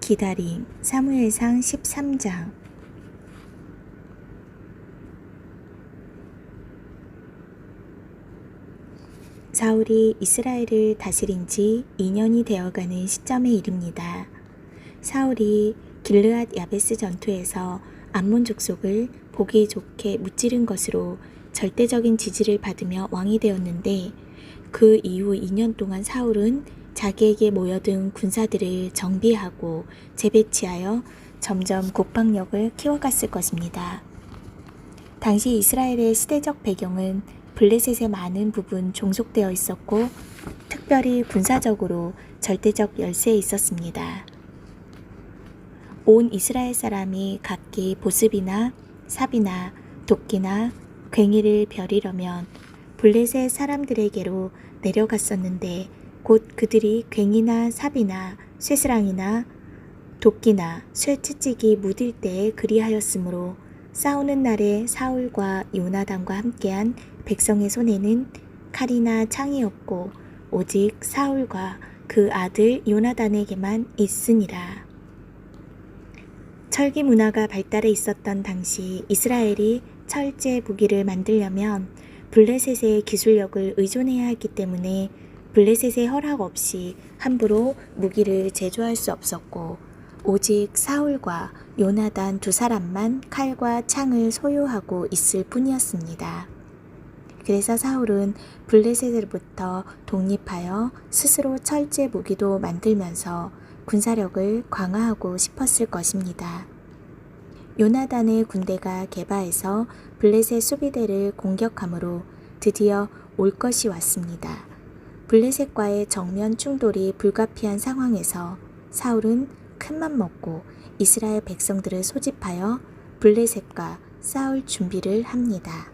기다림. 사무엘상 13장. 사울이 이스라엘을 다스린 지 2년이 되어가는 시점에 이릅니다. 사울이 길르앗 야베스 전투에서 암몬 족속을 보기 좋게 무찌른 것으로 절대적인 지지를 받으며 왕이 되었는데, 그 이후 2년 동안 사울은 자기에게 모여든 군사들을 정비하고 재배치하여 점점 국방력을 키워갔을 것입니다. 당시 이스라엘의 시대적 배경은 블레셋의 많은 부분 종속되어 있었고, 특별히 군사적으로 절대적 열세에 있었습니다. 온 이스라엘 사람이 각기 보습이나 삽이나 도끼나 괭이를 벼리려면 블레셋 사람들에게로 내려갔었는데, 곧 그들이 괭이나 삽이나 쇠스랑이나 도끼나 쇠치찍이 묻을 때에 그리하였으므로 싸우는 날에 사울과 요나단과 함께한 백성의 손에는 칼이나 창이 없고 오직 사울과 그 아들 요나단에게만 있으니라. 철기 문화가 발달해 있었던 당시 이스라엘이 철제 무기를 만들려면 블레셋의 기술력을 의존해야 했기 때문에 블레셋의 허락 없이 함부로 무기를 제조할 수 없었고, 오직 사울과 요나단 두 사람만 칼과 창을 소유하고 있을 뿐이었습니다. 그래서 사울은 블레셋으로부터 독립하여 스스로 철제 무기도 만들면서 군사력을 강화하고 싶었을 것입니다. 요나단의 군대가 게바에서 블레셋 수비대를 공격하므로 드디어 올 것이 왔습니다. 블레셋과의 정면 충돌이 불가피한 상황에서 사울은 큰맘 먹고 이스라엘 백성들을 소집하여 블레셋과 싸울 준비를 합니다.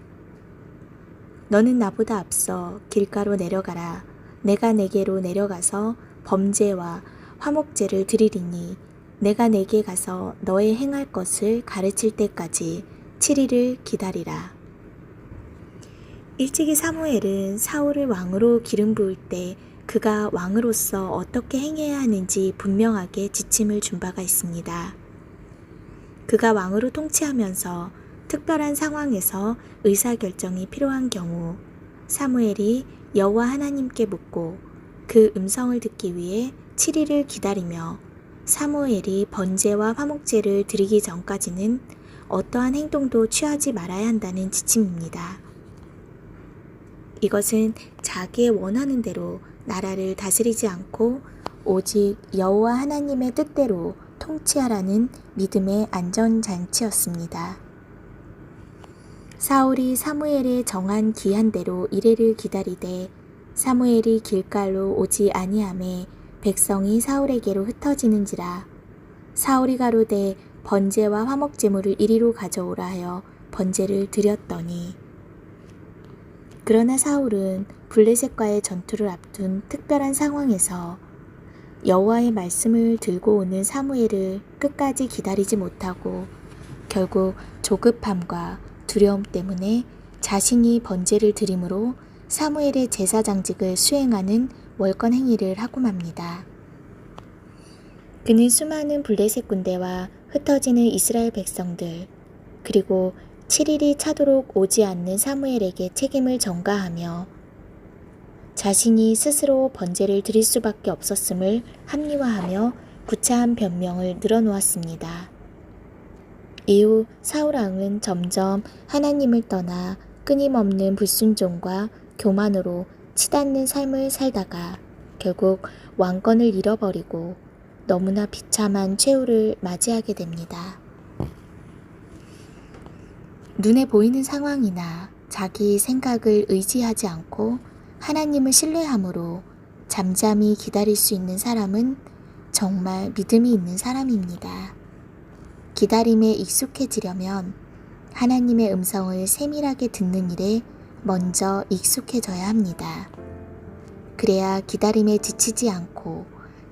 너는 나보다 앞서 길가로 내려가라. 내가 내게로 내려가서 범죄와 화목제를 드리리니 내가 내게 가서 너의 행할 것을 가르칠 때까지 7일을 기다리라. 일찍이 사무엘은 사울을 왕으로 기름 부을 때 그가 왕으로서 어떻게 행해야 하는지 분명하게 지침을 준 바가 있습니다. 그가 왕으로 통치하면서 특별한 상황에서 의사결정이 필요한 경우 사무엘이 여호와 하나님께 묻고 그 음성을 듣기 위해 7일을 기다리며 사무엘이 번제와 화목제를 드리기 전까지는 어떠한 행동도 취하지 말아야 한다는 지침입니다. 이것은 자기의 원하는 대로 나라를 다스리지 않고 오직 여호와 하나님의 뜻대로 통치하라는 믿음의 안전장치였습니다. 사울이 사무엘의 정한 기한대로 이레를 기다리되 사무엘이 길갈로 오지 아니하매 백성이 사울에게로 흩어지는지라. 사울이 가로되 번제와 화목제물을 이리로 가져오라 하여 번제를 드렸더니, 그러나 사울은 블레셋과의 전투를 앞둔 특별한 상황에서 여호와의 말씀을 들고 오는 사무엘을 끝까지 기다리지 못하고 결국 조급함과 두려움 때문에 자신이 번제를 드림으로 사무엘의 제사장직을 수행하는 월권 행위를 하고 맙니다. 그는 수많은 블레셋 군대와 흩어지는 이스라엘 백성들, 그리고 7일이 차도록 오지 않는 사무엘에게 책임을 전가하며 자신이 스스로 번제를 드릴 수밖에 없었음을 합리화하며 구차한 변명을 늘어놓았습니다. 이후 사울 왕은 점점 하나님을 떠나 끊임없는 불순종과 교만으로 치닫는 삶을 살다가 결국 왕권을 잃어버리고 너무나 비참한 최후를 맞이하게 됩니다. 눈에 보이는 상황이나 자기 생각을 의지하지 않고 하나님을 신뢰함으로 잠잠히 기다릴 수 있는 사람은 정말 믿음이 있는 사람입니다. 기다림에 익숙해지려면 하나님의 음성을 세밀하게 듣는 일에 먼저 익숙해져야 합니다. 그래야 기다림에 지치지 않고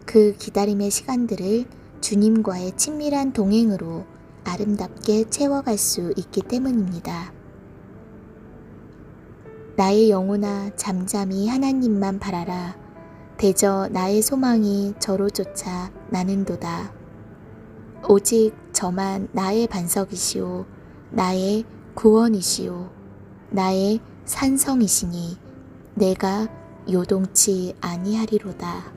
그 기다림의 시간들을 주님과의 친밀한 동행으로 아름답게 채워갈 수 있기 때문입니다. 나의 영혼아 잠잠히 하나님만 바라라. 대저 나의 소망이 저로 쫓아 나는도다. 오직 저만 나의 반석이시오 나의 구원이시오 나의 산성이시니 내가 요동치 아니하리로다.